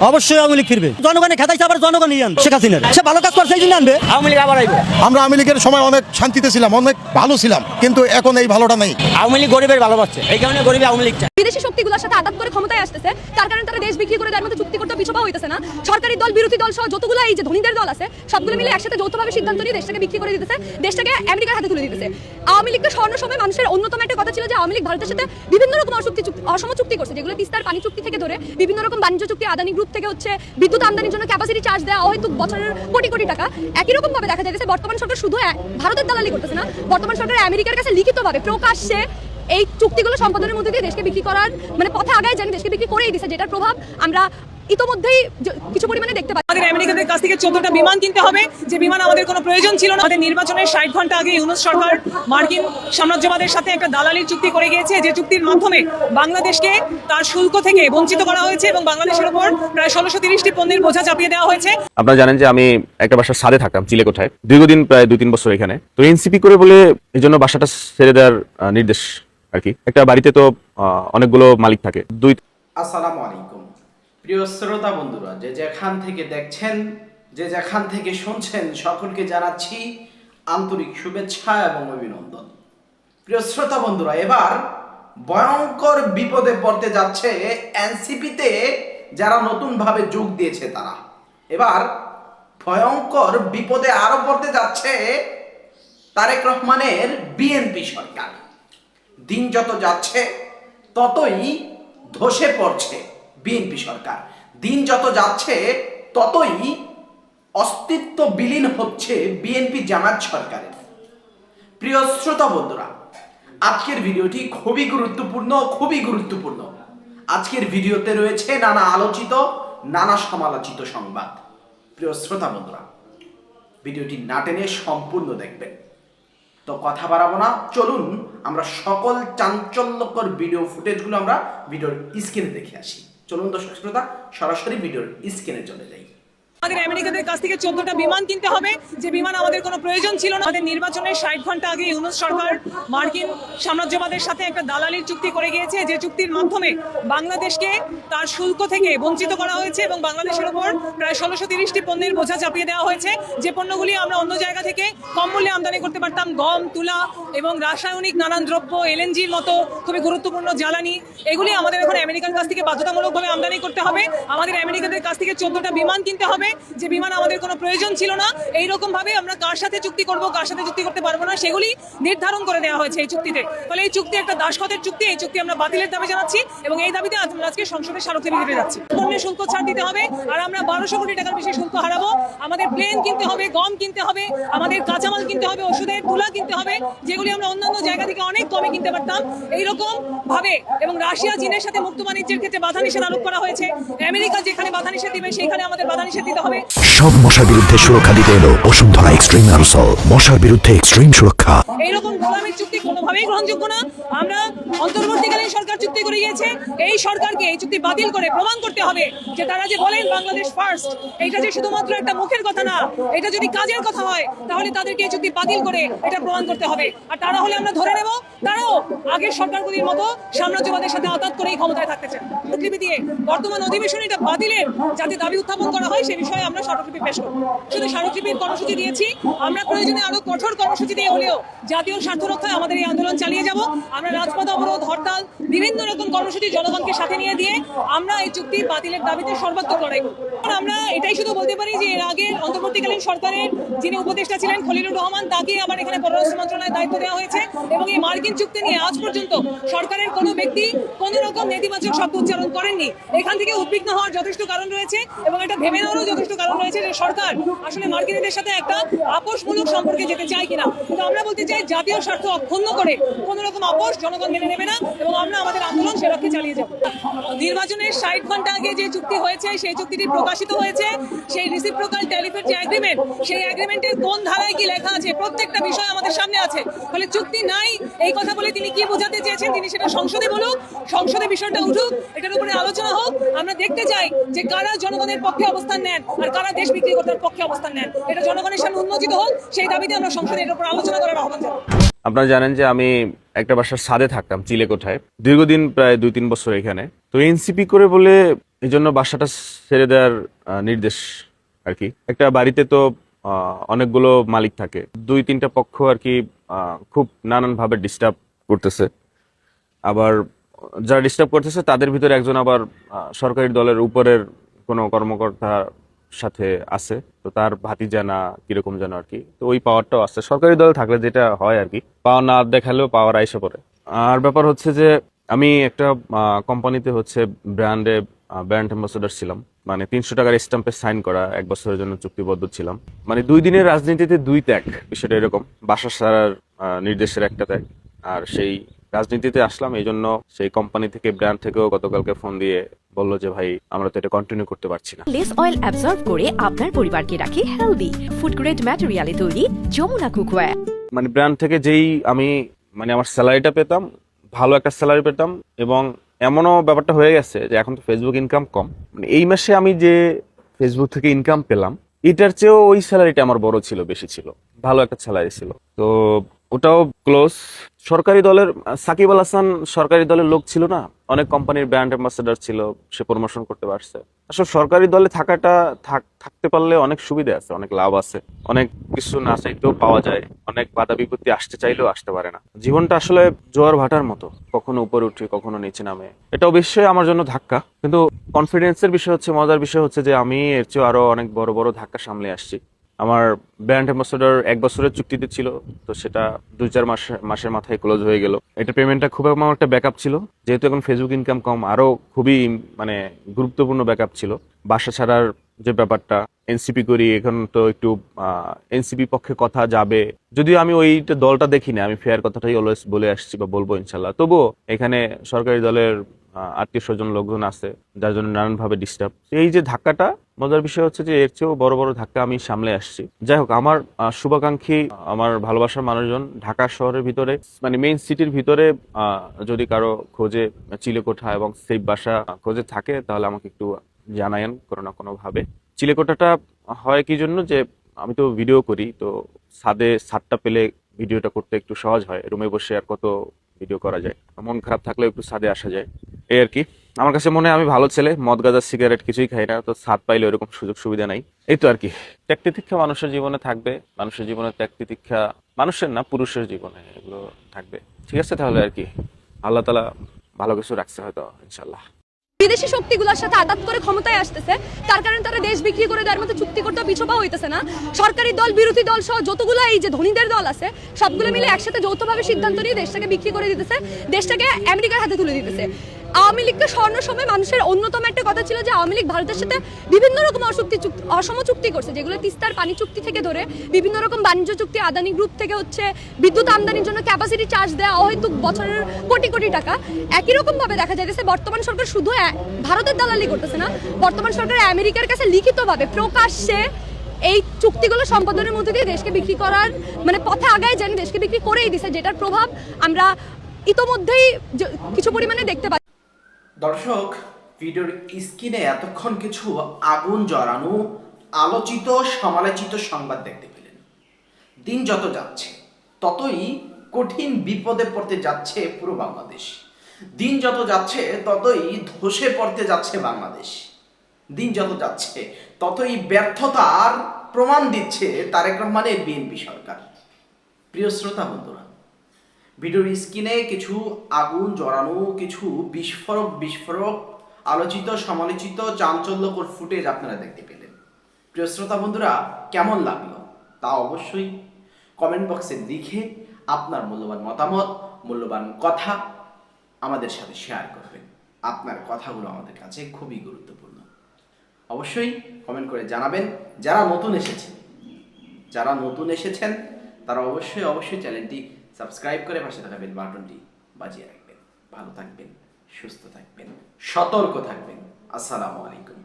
অবশ্যই আওয়ামী লীগ ফিরবে। জনগণে খেতাইছে, আবার জনগণই আনবে। শেখ হাসিনা সে ভালো কাজ করছে, এই জন্য আনবে। আওয়ামী লীগ আবার আইবে। আমরা আওয়ামী লীগের সময় অনেক শান্তিতে ছিলাম, অনেক ভালো ছিলাম, কিন্তু এখন এই ভালোটা নেই। আওয়ামী লীগ গরিবের ভালোবাসছে, এই কারণে গরিব আওয়ামী লীগ চায়। বিদেশি শক্তিগুলোর সাথে আঘাত করে ক্ষমতায় আসতেছে, তার কারণে তারা দেশ বিক্রি করে দেওয়ার মতো চুক্তি করতে পিছপা হইতেছে না। সরকারি দল, বিরোধী দল সহ যতগুলো এই যে ধনীদের দল আছে, সবগুলো মিলে একসাথে যৌথভাবে সিদ্ধান্ত নিয়ে দেশটাকে বিক্রি করে দিতেছে, দেশটাকে আমেরিকার হাতে তুলে দিতেছে। আওয়ামী লীগকে স্বর্ণ সময় মানুষের অন্যতম একটা কথা ছিল যে আওয়ামী লীগ ভারতের সাথে বিভিন্ন রকম অসম চুক্তি করছে, যেগুলো তিস্তার পানি চুক্তি থেকে ধরে বিভিন্ন রকম বাণিজ্য চুক্তি, আদানি গ্রুপ থেকে হচ্ছে বিদ্যুৎ আমদানির জন্য ক্যাপাসিটি চার্জ দেওয়া হয়তো বছরের কোটি কোটি টাকা। একই রকম ভাবে দেখা যাচ্ছে বর্তমান সরকার শুধু ভারতের দালালি করতেছে না, বর্তমান সরকার আমেরিকার কাছে লিখিতভাবে প্রকাশ্যে এই চুক্তিগুলো সম্পাদনের মধ্যে দিয়ে দেশকে বিক্রি করার মানে পথে আগায় জানি, দেশকে বিক্রি করেই দিচ্ছে, যেটার প্রভাব আমরা ইতোমধ্যেই কিছু পরিমাণে দেখতে পাচ্ছি। আমাদের আমেরিকাদের কাছ থেকে 14টা বিমান কিনতে হবে, যে বিমান আমাদের কোনো প্রয়োজন ছিল না। আমাদের নির্বাচনের 60 ঘন্টা আগে ইউনূস সরকার মার্কিন সাম্রাজ্যবাদের সাথে একটা দালালির চুক্তি করে গিয়েছে, যে চুক্তির মাধ্যমে বাংলাদেশকে তার শুল্ক থেকে বঞ্চিত করা হয়েছে এবং বাংলাদেশের উপর প্রায় 1630টি পণ্যের বোঝা চাপিয়ে দেওয়া হয়েছে। আপনারা জানেন যে আমি একটা বাসার ছাদে থাকতাম চিলেকোঠায়, দীর্ঘদিন প্রায় 2-3 বছর এখানে। তো এনসিপি করে বলে এই জন্য বাসাটা ছেড়ে দেওয়ার নির্দেশ আর কি। একটা বাড়িতে তো অনেকগুলো মালিক থাকে। আসসালামু আলাইকুম প্রিয় শ্রোতা বন্ধুরা, যে যেখান থেকে দেখছেন, যে যেখান থেকে শুনছেন, সকলকে জানাচ্ছি আন্তরিক শুভেচ্ছা এবং অভিনন্দন। প্রিয় শ্রোতা বন্ধুরা, এবার ভয়ঙ্কর বিপদে পড়তে যাচ্ছে এনসিপিতে যারা নতুনভাবে যোগ দিয়েছে তারা। এবার ভয়ঙ্কর বিপদে আরো পড়তে যাচ্ছে তারেক রহমানের বিএনপি সরকার। দিন যত যাচ্ছে ততই ধসে পড়ছে বিএনপি সরকার, দিন যত যাচ্ছে ততই অস্তিত্ব বিলীন হচ্ছে বিএনপি জামাত সরকারের। প্রিয় শ্রোতা বন্ধুরা, আজকের ভিডিওটি খুবই গুরুত্বপূর্ণ। আজকের ভিডিওতে রয়েছে নানা আলোচিত, নানা সমালোচিত সংবাদ। প্রিয় শ্রোতা বন্ধুরা, ভিডিওটি না টেনে সম্পূর্ণ দেখবেন। তো কথা বাড়াবো না, চলুন আমরা সকল চাঞ্চল্যকর ভিডিও ফুটেজগুলো আমরা ভিডিওর স্ক্রিনে দেখে আসি। চলুন দর্শক শ্রোতা, সরাসরি ভিডিওর স্ক্রিনে চলে যাই। আমাদের আমেরিকাদের কাছ থেকে 14টা বিমান কিনতে হবে, যে বিমান আমাদের কোনো প্রয়োজন ছিল না। আমাদের নির্বাচনের 60 ঘন্টা আগে ইউনূস সরকার মার্কিন সাম্রাজ্যবাদের সাথে একটা দালালির চুক্তি করে গিয়েছে, যে চুক্তির মাধ্যমে বাংলাদেশকে তার শুল্ক থেকে বঞ্চিত করা হয়েছে এবং বাংলাদেশের উপর প্রায় 1630টি পণ্যের বোঝা চাপিয়ে দেওয়া হয়েছে, যে পণ্যগুলি আমরা অন্য জায়গা থেকে কম মূল্যে আমদানি করতে পারতাম। গম, তুলা এবং রাসায়নিক নানান দ্রব্য, এলএনজির মতো খুবই গুরুত্বপূর্ণ জ্বালানি, এগুলি আমাদের এখন আমেরিকার কাছ থেকে বাধ্যতামূলকভাবে আমদানি করতে হবে। আমাদের আমেরিকাদের কাছ থেকে 14টা বিমান কিনতে হবে, যে বিমান আমাদের কোনো প্রয়োজন ছিল না। এইরকম ভাবে আমরা কার সাথে চুক্তি করব, কার সাথে চুক্তি করতে পারবো না, সেগুলি নির্ধারণ করে দেওয়া হয়েছে এই চুক্তিতে। ফলে এই চুক্তি একটা দাসখতের চুক্তি, এই চুক্তি আমরা বাতিলের দাবি জানাচ্ছি এবং এই দাবিতে আমরা আজকে সংসদে স্মারকলিপি দিতে যাচ্ছি। পণ্যের শুল্ক ছাড় দিতে হবে, আর আমরা 1200 কোটি টাকার বেশি শুল্ক হারাবো। আমাদের প্লেন কিনতে হবে, গম কিনতে হবে, আমাদের কাঁচামাল কিনতে হবে, ওষুধের তুলা কিনতে হবে, যেগুলি আমরা অন্যান্য জায়গা থেকে অনেক কমে কিনতে পারতাম। এইরকম ভাবে এবং রাশিয়া, চীনের সাথে মুক্ত বাণিজ্যের ক্ষেত্রে বাধা নিষেধ আরোপ করা হয়েছে। আমেরিকা যেখানে বাধা নিষেধ দিবে সেইখানে আমাদের বাধা নিষেধ দিতে হবে। সব মশার বিরুদ্ধে সুরক্ষা দিতে এলো বসুন্ধরা এক্সট্রিম অ্যারোসল, মশার বিরুদ্ধে এক্সট্রিম সুরক্ষা। এইরকম গোলামের চুক্তি কোনোভাবেই গ্রহণযোগ্য না। আমরা অন্তর্বর্তীকালীন সরকার চুক্তি করে গিয়েছে, এই সরকারকে এই চুক্তি বাতিল করে প্রমাণ করতে হবে যে তারা যে বলেন বাংলাদেশ ফার্স্ট, এইটা যে শুধুমাত্র একটা মুখের কথা না, এটা যদি কাজের কথা হয় তাহলে তাদেরকে এই চুক্তি বাতিল করে এটা প্রমাণ করতে হবে। আর তারা হলে আমরা ধরে নেব তারাও আগের সরকারগুলির মতো সাম্রাজ্যবাদের সাথে আঘাত করেই ক্ষমতায় থাকতে চান। স্মারকলিপি দিয়ে বর্তমান অধিবেশনে এটা বাতিলের যাতে দাবি উত্থাপন করা হয় সে বিষয়ে আমরা স্মারকলিপি পেশ করব। শুধু স্মারকলিপির কর্মসূচি দিয়েছি, আমরা প্রয়োজনে আরো কঠোর কর্মসূচি দিয়ে হলেও জাতীয় স্বার্থ রক্ষায় আমাদের এই আন্দোলন চালিয়ে যাব। আমরা রাজপথ অবরোধ, হরতাল, বিভিন্ন রকম কর্মসূচি জনগণকে সাথে নিয়ে দিয়ে আমরা এই চুক্তি বাতিলের দাবিতে সর্বাত্মক লড়াই করব। আমরা এটাই শুধু বলতে পারি যে এর আগে অন্তর্বর্তীকালীন সরকারের যিনি উপদেষ্টা ছিলেন খলিলুর রহমান, তাকে আবার এখানে পররাষ্ট্র মন্ত্রণালয়ের দায়িত্ব দেওয়া হয়েছে এবং এই মার্কিন চুক্তি নিয়ে আজ পর্যন্ত সরকারের কোনো ব্যক্তি কোনো রকম নেতিবাচক শব্দ উচ্চারণ করেননি। এখান থেকে উদ্বিগ্ন হওয়ার যথেষ্ট কারণ রয়েছে এবং এটা ভেবে নেওয়ারও যথেষ্ট কারণ রয়েছে যে সরকার আসলে মার্কিনীদের সাথে একটা আপোষমূলক সম্পর্কে যেতে চায় কিনা। কিন্তু আমরা বলতে চাই জাতীয় স্বার্থ অক্ষুণ্ণ করে কোনো রকম আপোষ জনগণ মেনে নেবে না এবং আমরা আমাদের আন্দোলন সে লক্ষ্যে চালিয়ে যাব। নির্বাচনের 60 ঘন্টা আগে যে চুক্তি হয়েছে সেই চুক্তিটি প্রকাশিত হয়েছে, সেই রিসিপ্রোকাল ট্যারিফের যে এগ্রিমেন্ট, সেই এগ্রিমেন্টের কোন ধারায় কি লেখা আছে প্রত্যেকটা বিষয় আমাদের সামনে আছে। ফলে চুক্তি নাই এই কথা বলে তিনি কি বোঝাতে চেয়েছেন তিনি সেটা সংসদে বলুক, সংসদে বিষয়টা উঠুক, এটার উপরে আলোচনা হোক। আমরা দেখতে চাই যে কারা জনগণের পক্ষে অবস্থান নেন আর কারা দেশ বিক্রি করার পক্ষে অবস্থান নেন, এটা জনগণের সামনে উন্মোচিত হোক। সেই দাবিতে আমরা সংসদে এর উপর আলোচনা করার আহ্বান জানাই। আপনারা জানেন যে আমি একটা বাসার ছাদে থাকতাম চিলেকোঠায়, দীর্ঘদিন প্রায় 2-3 বছর এখানে। তো এনসিপি করে বলে এই জন্য বাসাটা ছেড়ে দেওয়ার নির্দেশ আর কি। একটা বাড়িতে তো অনেকগুলো মালিক থাকে, 2-3টা পক্ষ আর কি খুব নানান ভাবে ডিস্টার্ব করতেছে। আবার যারা ডিস্টার্ব করতেছে তাদের ভিতরে একজন আবার সরকারি দলের উপরের কোনো কর্মকর্তার সাথে আছে, তো তার ভাতিজা না কিরকম যেন আর কি। তো ওই পাওয়ারটাও আছে সরকারি দলে থাকলে, যেটা হয় আর কি, পাওয়ার না দেখালেও পাওয়ার আইসা পড়ে। আর ব্যাপার হচ্ছে যে আমি একটা কোম্পানিতে হচ্ছে ব্র্যান্ড অ্যাম্বাসেডর ছিলাম, মানে 300 টাকার স্ট্যাম্পে সাইন করা, 1 বছরের জন্য চুক্তিবদ্ধ ছিলাম। মানে 2 দিনের রাজনীতিতে 2 ত্যাগ, বিষয়টা এরকম। বাসা ছাড়ার নির্দেশের একটা ত্যাগ, আর সেই রাজনীতিতে আসলাম। এই জন্য সেই কোম্পানি থেকে, ব্র্যান্ড থেকেও গতকালকে ফোন দিয়ে বললো যে ভাই আমরা তো এটা কন্টিনিউ করতে পারছি না। লেস অয়েল অ্যাবজর্ব করে আপনার পরিবারকে রাখে হেলদি, ফুড গ্রেড ম্যাটেরিয়ালে তৈরি যমুনা কুকওয়্যার। মানে ব্র্যান্ড থেকে যেই আমি মানে আমার স্যালারিটা পেতাম, ভালো একটা স্যালারি পেতাম, এবং এমনও ব্যাপারটা হয়ে গেছে যে এখন তো ফেসবুক ইনকাম কম, মানে এই মাসে আমি যে ফেসবুক থেকে ইনকাম পেলাম এটার চেয়েও ওই স্যালারিটা আমার বড় ছিল, বেশি ছিল, ভালো একটা স্যালারি ছিল। তো ওটাও ক্লোজ। সরকারি দলের সাকিব আল হাসান সরকারি দলের লোক ছিল না, অনেক কোম্পানির ব্র্যান্ড অ্যাম্বাসেডর ছিল, সে প্রমোশন করতে পারছে। আসলে সরকারি দলে থাকাটা থাকতে পারলে অনেক সুবিধা আছে, অনেক লাভ আছে, অনেক কিছু না চাইতেও পাওয়া যায়, অনেক বাধা বিপত্তি আসতে চাইলেও আসতে পারে না। জীবনটা আসলে জোয়ার ভাটার মতো, কখনো উপরে উঠে কখনো নিচে নামে। এটা অবশ্যই আমার জন্য ধাক্কা, কিন্তু কনফিডেন্সের বিষয় হচ্ছে, মজার বিষয় হচ্ছে যে আমি এর চেয়ে আরো অনেক বড় বড় ধাক্কা সামলে আসছি। আমার ব্র্যান্ড অ্যাম্বাসেডর 1 বছরের চুক্তিতে ছিল, তো সেটা 2-4 মাসের মাথায় ক্লোজ হয়ে গেল। এটা পেমেন্টটা খুব আমার একটা ব্যাকআপ ছিল, যেহেতু এখন ফেসবুক ইনকাম কম, আরো খুবই মানে গুরুত্বপূর্ণ ব্যাকআপ ছিল। বাসা ছাড়ার যে ব্যাপারটা, এনসিপি করি, এখন তো একটু এনসিপি পক্ষে কথা যাবে, যদিও আমি ওইটা দলটা দেখি না, আমি ফেয়ার কথাটাই অলওয়েজ বলে আসছি বা বলবো ইনশাল্লাহ। তবুও এখানে সরকারি দলের আত্মীয় স্বজন লোকজন আছে, যার জন্য নানান ভাবে ডিস্টার্ব। এই যে ধাক্কাটা, মজার বিষয় হচ্ছে যে এর চেয়েও বড় বড় ধাক্কা আমি সামলে আসছি। যাই হোক, আমার শুভাকাঙ্ক্ষী, আমার ভালোবাসার মানুষজন ঢাকা শহরের ভিতরে, মানে মেইন সিটির ভিতরে যদি কারো খোঁজে চিলেকোঠা এবং সেফ বাসা খোঁজে থাকে, তাহলে আমাকে একটু জানায়েন কোনো না কোনো ভাবে। চিলেকোঠাটা হয় কি জন্য, যে আমি তো ভিডিও করি, তো ছাদটা পেলে ভিডিওটা করতে একটু সহজ হয়। রুমে বসে আর কত ভিডিও করা যায়, মন খারাপ থাকলে একটু ছাদে আসা যায়, এই আর কি। আমার কাছে মনে হয় আমি ভালো ছেলে, মদ গাঁজা সিগারেট কিছুই খাই না, তো ছাদ পাইলে ওরকম সুযোগ সুবিধা নাই, এই তো আর কি। ত্যাগ তিতিক্ষা মানুষের জীবনে থাকবে, মানুষের জীবনে ত্যাগ তিতিক্ষা, মানুষের না পুরুষের জীবনে এগুলো থাকবে। ঠিক আছে, তাহলে আর কি আল্লাহ তাআলা ভালো কিছু রাখছে হয়তো, ইনশাল্লাহ। বিদেশি শক্তিগুলোর সাথে আঘাত করে ক্ষমতায় আসতেছে, তার কারণে তারা দেশ বিক্রি করে দেওয়ার মতো চুক্তি করতে পিছপা হইতেছে না। সরকারি দল, বিরোধী দল সহ যতগুলো এই যে ধনীদের দল আছে, সবগুলো মিলে একসাথে যৌথভাবে সিদ্ধান্ত নিয়ে দেশটাকে বিক্রি করে দিতেছে, দেশটাকে আমেরিকার হাতে তুলে দিতেছে। আওয়ামী লীগকে স্বর্ণ সময় মানুষের অন্যতম একটা কথা ছিল যে আওয়ামী লীগ ভারতের সাথে বিভিন্ন রকম অসম চুক্তি করছে, যেগুলো তিস্তার পানি চুক্তি থেকে ধরে বিভিন্ন রকম বাণিজ্য চুক্তি, আদানি গ্রুপ থেকে হচ্ছে বিদ্যুৎ আমদানির জন্য ক্যাপাসিটি চার্জ দেওয়া, হয়তো বছরের কোটি কোটি টাকা। একই রকম ভাবে দেখা যাইতেছে বর্তমান সরকার শুধু ভারতের দালালি করতেছে না, বর্তমান সরকার আমেরিকার কাছে লিখিতভাবে প্রকাশ্যে এই চুক্তিগুলো সম্পাদনের মধ্যে দিয়ে দেশকে বিক্রি করার মানে পথে আগায় যেন দেশকে বিক্রি করেই দিছে, যেটার প্রভাব আমরা ইতোমধ্যেই কিছু পরিমাণে দেখতে পাচ্ছি। দর্শক, ভিডিওর স্ক্রিনে এতক্ষণ কিছু আগুন জ্বালানো, আলোচিত সমালোচিত সংবাদ দেখতে পেলেন। দিন যত যাচ্ছে ততই কঠিন বিপদে পড়তে যাচ্ছে পুরো বাংলাদেশ। দিন যত যাচ্ছে ততই ধসে পড়তে যাচ্ছে বাংলাদেশ। দিন যত যাচ্ছে ততই ব্যর্থতার প্রমাণ দিচ্ছে তারেক রহমানের বিএনপি সরকার। প্রিয় শ্রোতা বন্ধুরা, ভিডিওর স্ক্রিনে কিছু আগুন জ্বালানো, কিছু বিস্ফোরক আলোচিত সমালোচিত চাঞ্চল্যকর ফুটেজ আপনারা দেখতে পেলেন। প্রিয় শ্রোতা বন্ধুরা, কেমন লাগলো তা অবশ্যই কমেন্ট বক্সে লিখে আপনার মূল্যবান মতামত, মূল্যবান কথা আমাদের সাথে শেয়ার করবেন। আপনার কথাগুলো আমাদের কাছে খুবই গুরুত্বপূর্ণ। অবশ্যই কমেন্ট করে জানাবেন। যারা নতুন এসেছেন তারা অবশ্যই চ্যানেলটি সাবস্ক্রাইব করে পাশে থাকা বেল বাটনটি বাজিয়ে রাখবেন। ভালো থাকবেন, সুস্থ থাকবেন, সতর্ক থাকবেন। আসসালামু আলাইকুম।